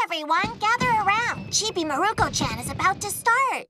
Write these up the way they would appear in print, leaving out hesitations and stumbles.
everyone, gather around. Chibi Maruko Chan is about to start.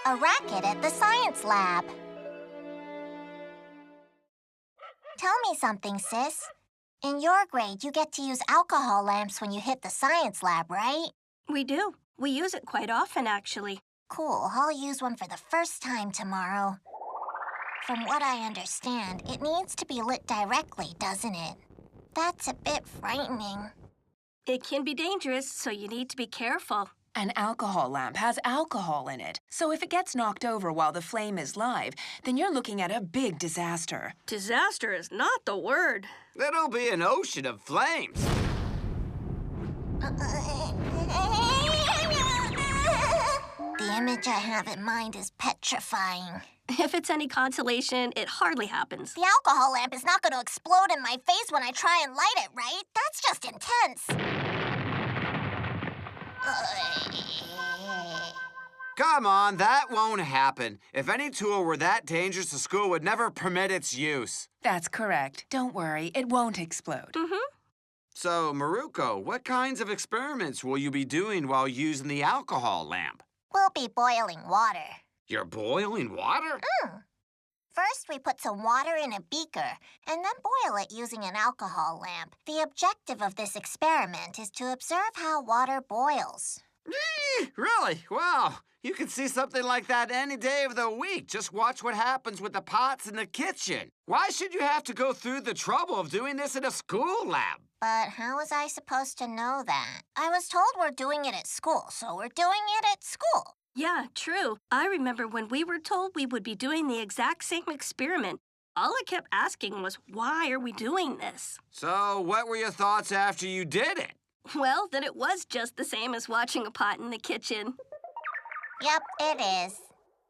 A racket at the science lab. Tell me something, sis. In your grade, you get to use alcohol lamps when you hit the science lab, right? We do. We use it quite often, actually. Cool. I'll use one for the first time tomorrow. From what I understand, it needs to be lit directly, doesn't it? That's a bit frightening. It can be dangerous, so you need to be careful. An alcohol lamp has alcohol in it, so if it gets knocked over while the flame is live, then you're looking at a big disaster. Disaster is not the word. It'll be an ocean of flames. The image I have in mind is petrifying. If it's any consolation, it hardly happens. The alcohol lamp is not going to explode in my face when I try and light it, right? That's just intense. Come on, that won't happen. If any tool were that dangerous, the school would never permit its use. That's correct. Don't worry, it won't explode. So, Maruko, what kinds of experiments will you be doing while using the alcohol lamp? We'll be boiling water. You're boiling water? First, we put some water in a beaker and then boil it using an alcohol lamp. The objective of this experiment is to observe how water boils. Really? Wow. You can see something like that any day of the week. Just watch what happens with the pots in the kitchen. Why should you have to go through the trouble of doing this in a school lab? But how was I supposed to know that? I was told we're doing it at school, so we're doing it at school. Yeah, true. I remember when we were told we would be doing the exact same experiment. All I kept asking was, why are we doing this? So, what were your thoughts after you did it? Well, that it was just the same as watching a pot in the kitchen. Yep, it is.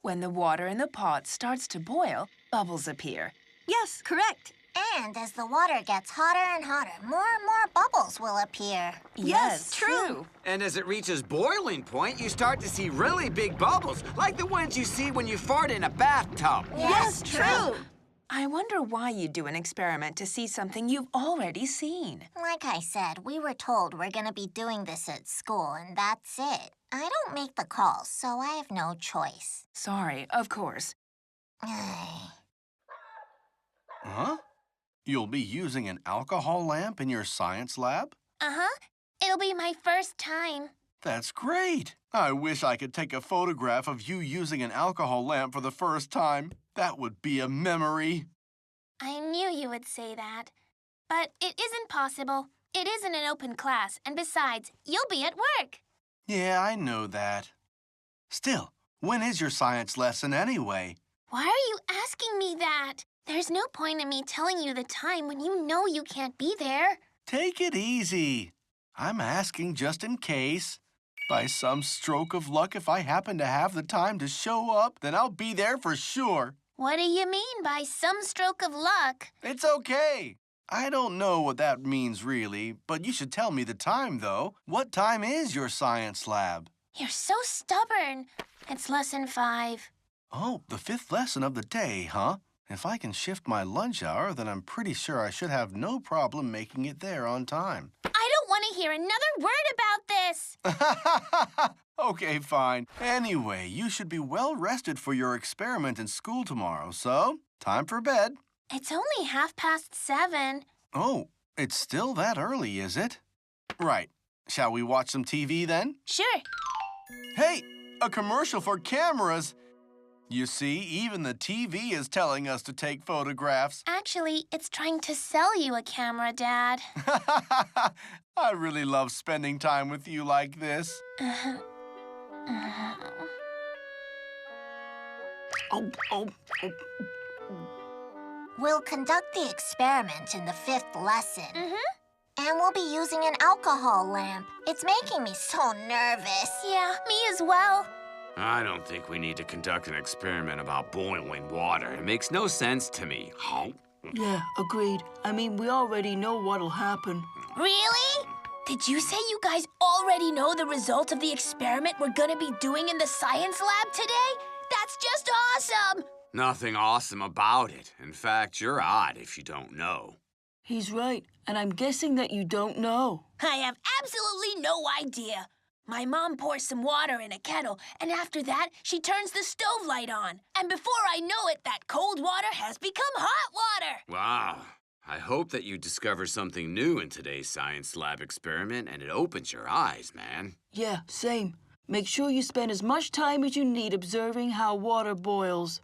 When the water in the pot starts to boil, bubbles appear. Yes, correct. And as the water gets hotter and hotter, more and more bubbles will appear. Yes, true. And as it reaches boiling point, you start to see really big bubbles, like the ones you see when you fart in a bathtub. Yes, true. I wonder why you do an experiment to see something you've already seen. Like I said, we were told we're gonna be doing this at school, and that's it. I don't make the calls, so I have no choice. Sorry, of course. Huh? You'll be using an alcohol lamp in your science lab? Uh-huh. It'll be my first time. That's great. I wish I could take a photograph of you using an alcohol lamp for the first time. That would be a memory. I knew you would say that. But it isn't possible. It isn't an open class, and besides, you'll be at work. Yeah, I know that. Still, when is your science lesson anyway? Why are you asking me that? There's no point in me telling you the time when you know you can't be there. Take it easy. I'm asking just in case. By some stroke of luck, if I happen to have the time to show up, then I'll be there for sure. What do you mean by some stroke of luck? It's okay. I don't know what that means really, but you should tell me the time, though. What time is your science lab? You're so stubborn. It's lesson 5. Oh, the 5th lesson of the day, huh? If I can shift my lunch hour, then I'm pretty sure I should have no problem making it there on time. I don't want to hear another word about this. Okay, fine. Anyway, you should be well rested for your experiment in school tomorrow, so time for bed. It's only 7:30. Oh, it's still that early, is it? Right. Shall we watch some TV then? Sure. Hey, a commercial for cameras. You see, even the TV is telling us to take photographs. Actually, it's trying to sell you a camera, Dad. I really love spending time with you like this. We'll conduct the experiment in the 5th lesson. Mm-hmm. And we'll be using an alcohol lamp. It's making me so nervous. Yeah, me as well. I don't think we need to conduct an experiment about boiling water. It makes no sense to me. Yeah, agreed. I mean, we already know what'll happen. Really? Did you say you guys already know the result of the experiment we're gonna be doing in the science lab today? That's just awesome! Nothing awesome about it. In fact, you're odd if you don't know. He's right, and I'm guessing that you don't know. I have absolutely no idea. My mom pours some water in a kettle, and after that, she turns the stove light on. And before I know it, that cold water has become hot water. Wow. I hope that you discover something new in today's science lab experiment and it opens your eyes, man. Yeah, same. Make sure you spend as much time as you need observing how water boils.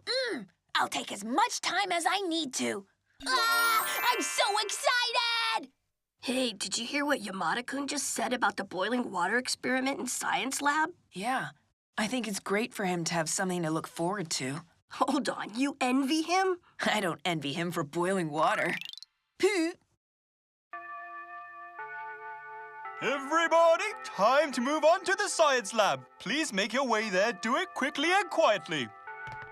I'll take as much time as I need to. Ah, I'm so excited! Hey, did you hear what Yamada-kun just said about the boiling water experiment in science lab? Yeah, I think it's great for him to have something to look forward to. Hold on, you envy him? I don't envy him for boiling water. Pooh! Everybody, time to move on to the science lab. Please make your way there. Do it quickly and quietly.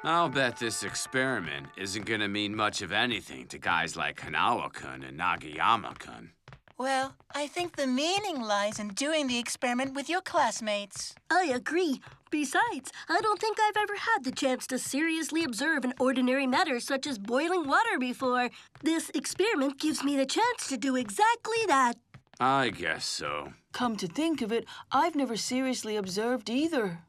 I'll bet this experiment isn't gonna mean much of anything to guys like Hanawa-kun and Nagayama-kun. Well, I think the meaning lies in doing the experiment with your classmates. I agree. Besides, I don't think I've ever had the chance to seriously observe an ordinary matter such as boiling water before. This experiment gives me the chance to do exactly that. I guess so. Come to think of it, I've never seriously observed either.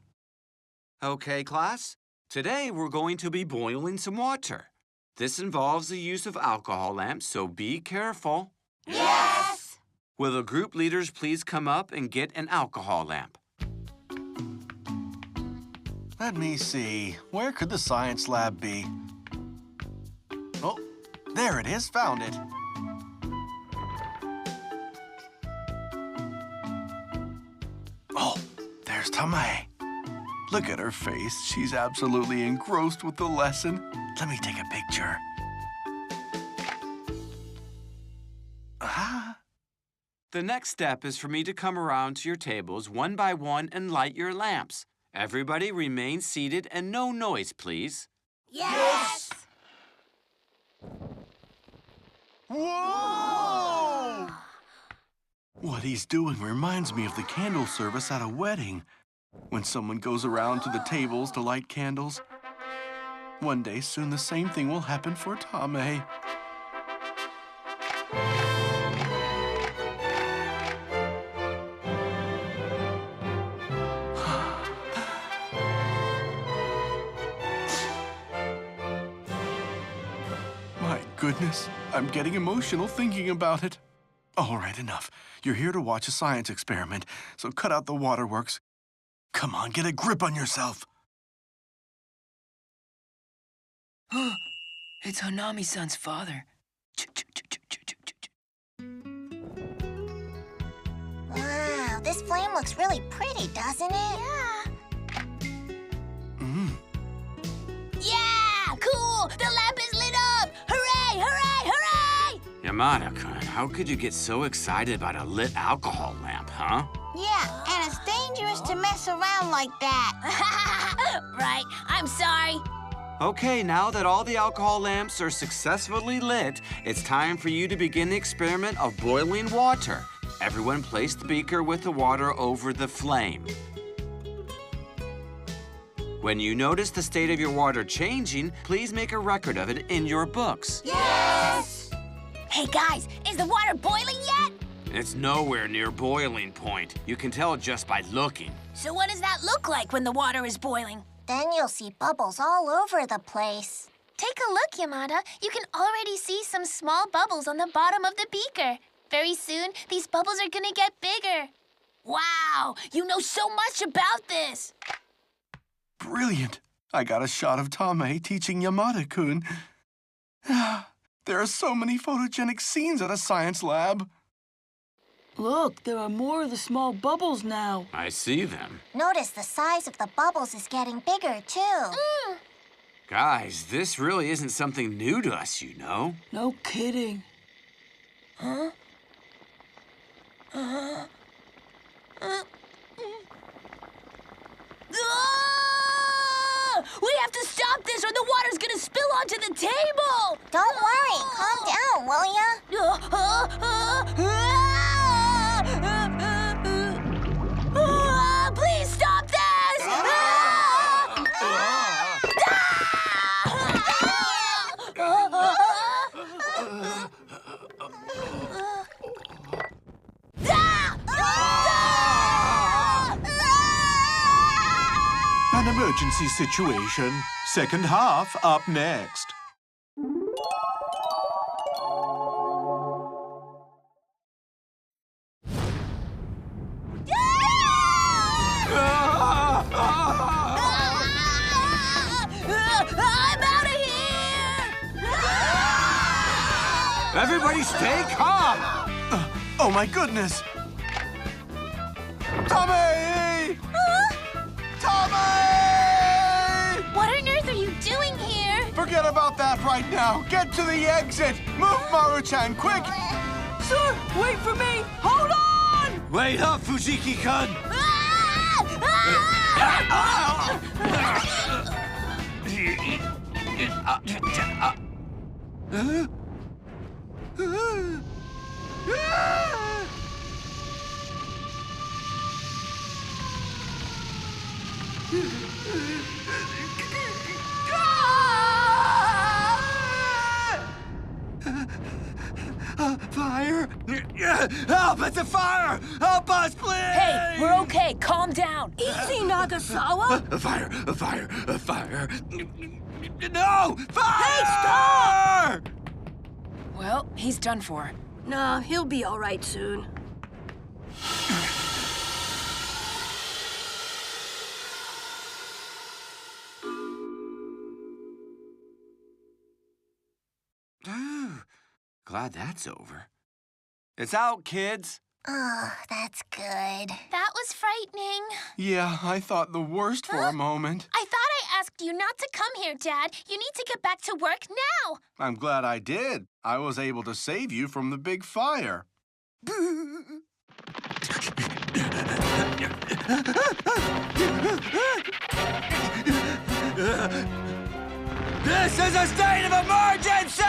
Okay, class. Today we're going to be boiling some water. This involves the use of alcohol lamps, so be careful. Yes! Will the group leaders please come up and get an alcohol lamp? Let me see. Where could the science lab be? Oh, there it is. Found it. Oh, there's Tamae. Look at her face. She's absolutely engrossed with the lesson. Let me take a picture. Ah. The next step is for me to come around to your tables one by one and light your lamps. Everybody remain seated and no noise, please. Yes! Whoa! What he's doing reminds me of the candle service at a wedding. When someone goes around to the tables to light candles. One day soon the same thing will happen for Tamae. My goodness, I'm getting emotional thinking about it. All right, enough. You're here to watch a science experiment, so cut out the waterworks. Come on, get a grip on yourself. It's Hanami-san's father. Wow, this flame looks really pretty, doesn't it? Yeah! Cool! The lamp is lit up! Hooray! Hooray! Hooray! Yamada-kun, how could you get so excited about a lit alcohol lamp, huh? Yeah, and it's dangerous to mess around like that. Right, I'm sorry. Okay, now that all the alcohol lamps are successfully lit, it's time for you to begin the experiment of boiling water. Everyone place the beaker with the water over the flame. When you notice the state of your water changing, please make a record of it in your books. Yes! Hey, guys, is the water boiling yet? It's nowhere near boiling point. You can tell just by looking. So what does that look like when the water is boiling? Then you'll see bubbles all over the place. Take a look, Yamada. You can already see some small bubbles on the bottom of the beaker. Very soon, these bubbles are gonna get bigger. Wow, you know so much about this. Brilliant. I got a shot of Tamae teaching Yamada-kun. There are so many photogenic scenes at a science lab. Look, there are more of the small bubbles now. I see them. Notice the size of the bubbles is getting bigger, too. Guys, this really isn't something new to us, you know. No kidding. Huh? We have to stop this or the water's gonna spill onto the table! Don't worry. Calm down, will ya? Please stop this! An emergency situation. Second half up next. I'm out of here! Everybody stay calm! Oh my goodness! Tamae! Tamae! What on earth are you doing here? Forget about that right now. Get to the exit. Move, Maru-chan, quick! Sir, wait for me! Hold on! Wait up, Fujiki-kun! Fire! Help! It's a fire! Help us, please! Hey, we're okay. Calm down. Easy, Nagasawa. A fire! A fire! A fire! No! Fire! Hey, stop! Well, he's done for. Nah, he'll be all right soon. Glad that's over. It's out, kids. Oh, that's good. That was frightening. Yeah, I thought the worst for a moment. I thought I asked you not to come here, Dad. You need to get back to work now. I'm glad I did. I was able to save you from the big fire. This is a state of emergency!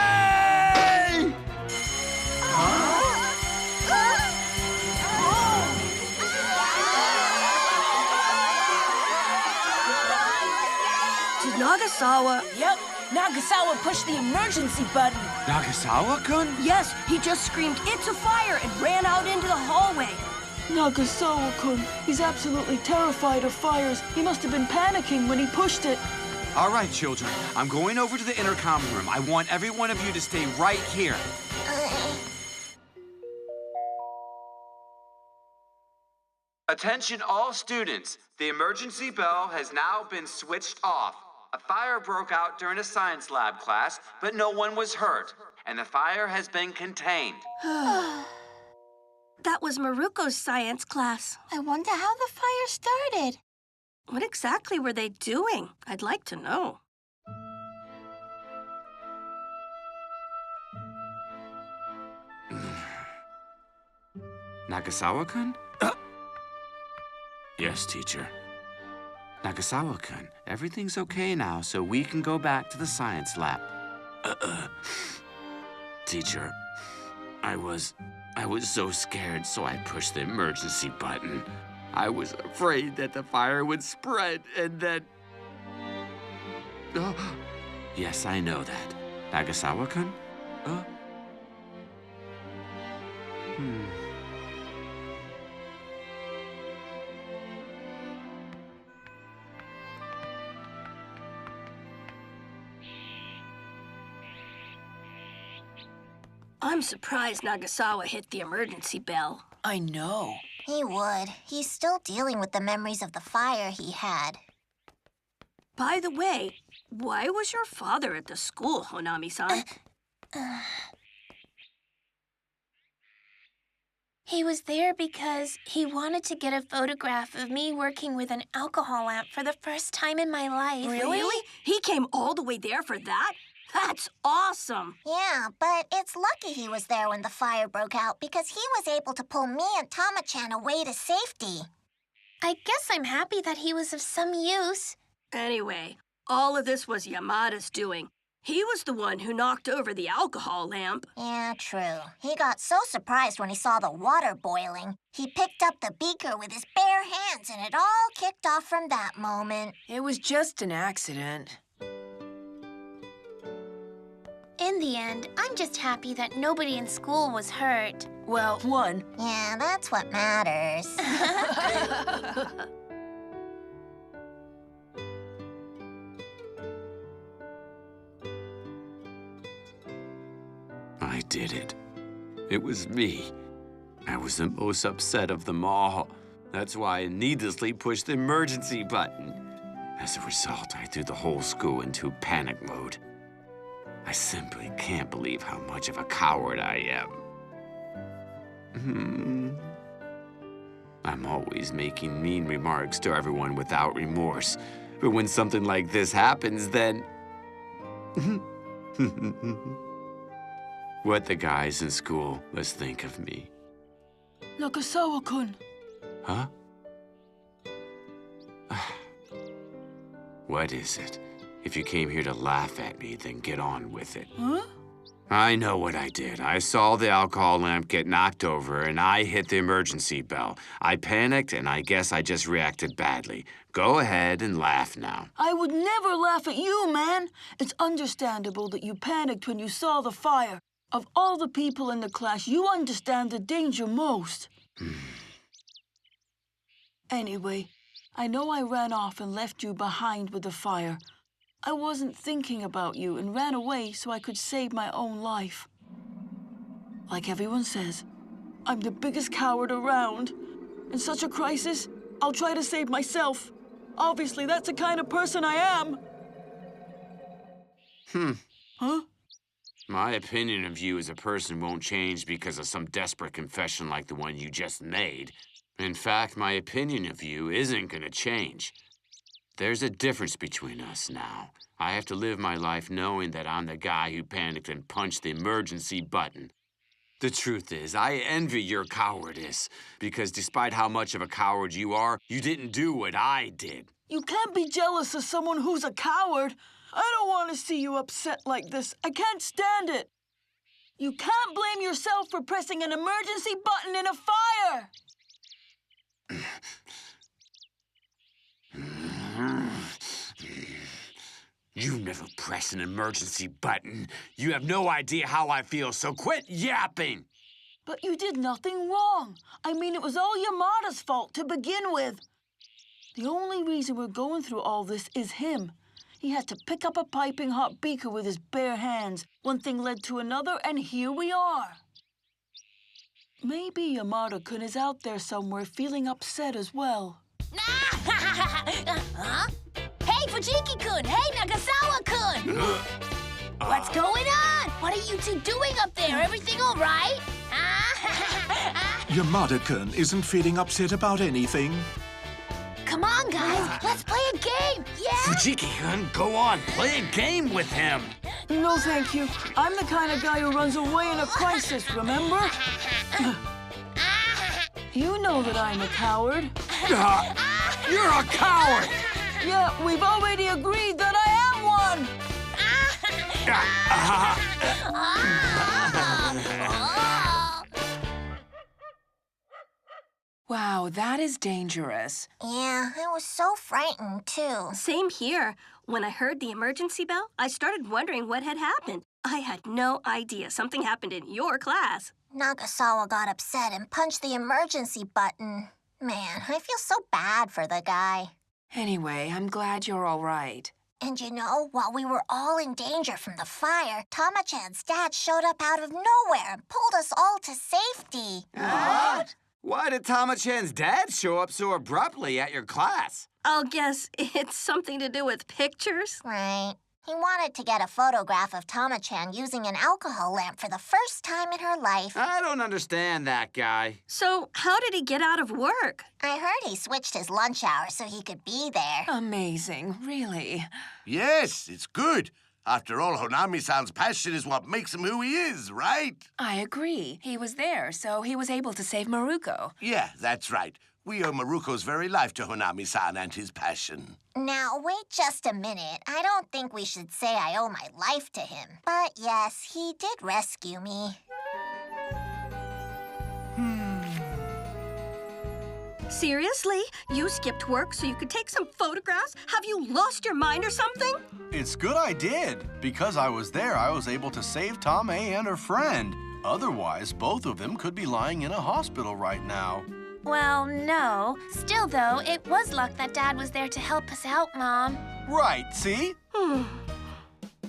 To Nagasawa. Yep, Nagasawa pushed the emergency button. Nagasawa-kun? Yes, he just screamed, "It's a fire," and ran out into the hallway. Nagasawa-kun, he's absolutely terrified of fires. He must have been panicking when he pushed it. All right, children. I'm going over to the intercom room. I want every one of you to stay right here. Attention all students. The emergency bell has now been switched off. A fire broke out during a science lab class, but no one was hurt, and the fire has been contained. That was Maruko's science class. I wonder how the fire started. What exactly were they doing? I'd like to know. Nagasawa-kun? Yes, teacher. Nagasawa-kun, everything's okay now, so we can go back to the science lab. Teacher, I was so scared, so I pushed the emergency button. I was afraid that the fire would spread and then... Yes, I know that. Nagasawa-kun? I'm surprised Nagasawa hit the emergency bell. I know. He would. He's still dealing with the memories of the fire he had. By the way, why was your father at the school, Honami-san? He was there because he wanted to get a photograph of me working with an alcohol lamp for the first time in my life. Really? He came all the way there for that? That's awesome! Yeah, but it's lucky he was there when the fire broke out because he was able to pull me and Tama-chan away to safety. I guess I'm happy that he was of some use. Anyway, all of this was Yamada's doing. He was the one who knocked over the alcohol lamp. Yeah, true. He got so surprised when he saw the water boiling. He picked up the beaker with his bare hands, and it all kicked off from that moment. It was just an accident. In the end, I'm just happy that nobody in school was hurt. Well, one. Yeah, that's what matters. I did it. It was me. I was the most upset of them all. That's why I needlessly pushed the emergency button. As a result, I threw the whole school into panic mode. I simply can't believe how much of a coward I am. I'm always making mean remarks to everyone without remorse. But when something like this happens, then... what the guys in school must think of me. Nagasawa-kun. Huh? What is it? If you came here to laugh at me, then get on with it. Huh? I know what I did. I saw the alcohol lamp get knocked over, and I hit the emergency bell. I panicked, and I guess I just reacted badly. Go ahead and laugh now. I would never laugh at you, man. It's understandable that you panicked when you saw the fire. Of all the people in the class, you understand the danger most. Anyway, I know I ran off and left you behind with the fire. I wasn't thinking about you and ran away so I could save my own life. Like everyone says, I'm the biggest coward around. In such a crisis, I'll try to save myself. Obviously, that's the kind of person I am. Huh? My opinion of you as a person won't change because of some desperate confession like the one you just made. In fact, my opinion of you isn't gonna change. There's a difference between us now. I have to live my life knowing that I'm the guy who panicked and punched the emergency button. The truth is, I envy your cowardice, because despite how much of a coward you are, you didn't do what I did. You can't be jealous of someone who's a coward. I don't want to see you upset like this. I can't stand it. You can't blame yourself for pressing an emergency button in a fire. You never press an emergency button. You have no idea how I feel, so quit yapping. But you did nothing wrong. I mean, it was all Yamada's fault to begin with. The only reason we're going through all this is him. He had to pick up a piping hot beaker with his bare hands. One thing led to another, and here we are. Maybe Yamada-kun is out there somewhere feeling upset as well. Huh? Hey, Fujiki-kun! Hey, Nagasawa-kun! What's going on? What are you two doing up there? Everything all right? Yamada-kun isn't feeling upset about anything. Come on, guys. Let's play a game. Yeah? Fujiki-kun, go on. Play a game with him. No, thank you. I'm the kind of guy who runs away in a crisis, remember? You know that I'm a coward. You're a coward! Yeah, we've already agreed that I am one! Wow, that is dangerous. Yeah, I was so frightened, too. Same here. When I heard the emergency bell, I started wondering what had happened. I had no idea something happened in your class. Nagasawa got upset and punched the emergency button. Man, I feel so bad for the guy. Anyway, I'm glad you're all right. And you know, while we were all in danger from the fire, Tama-chan's dad showed up out of nowhere and pulled us all to safety. What? Why did Tama-chan's dad show up so abruptly at your class? I'll guess it's something to do with pictures. Right. He wanted to get a photograph of Tama-chan using an alcohol lamp for the first time in her life. I don't understand that guy. So, how did he get out of work? I heard he switched his lunch hour so he could be there. Amazing, really. Yes, it's good. After all, Honami-san's passion is what makes him who he is, right? I agree. He was there, so he was able to save Maruko. Yeah, that's right. We owe Maruko's very life to Honami-san and his passion. Now, wait just a minute. I don't think we should say I owe my life to him. But yes, he did rescue me. Seriously? You skipped work so you could take some photographs? Have you lost your mind or something? It's good I did. Because I was there, I was able to save Tamae and her friend. Otherwise, both of them could be lying in a hospital right now. Well, no. Still, though, it was luck that Dad was there to help us out, Mom. Right, see?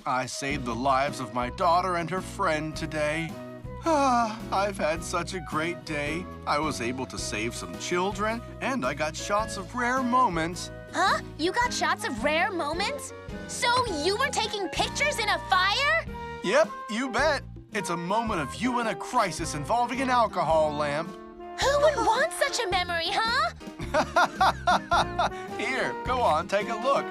I saved the lives of my daughter and her friend today. I've had such a great day. I was able to save some children, and I got shots of rare moments. Huh? You got shots of rare moments? So you were taking pictures in a fire? Yep, you bet. It's a moment of you in a crisis involving an alcohol lamp. Who would want such a memory, huh? Here, go on, take a look.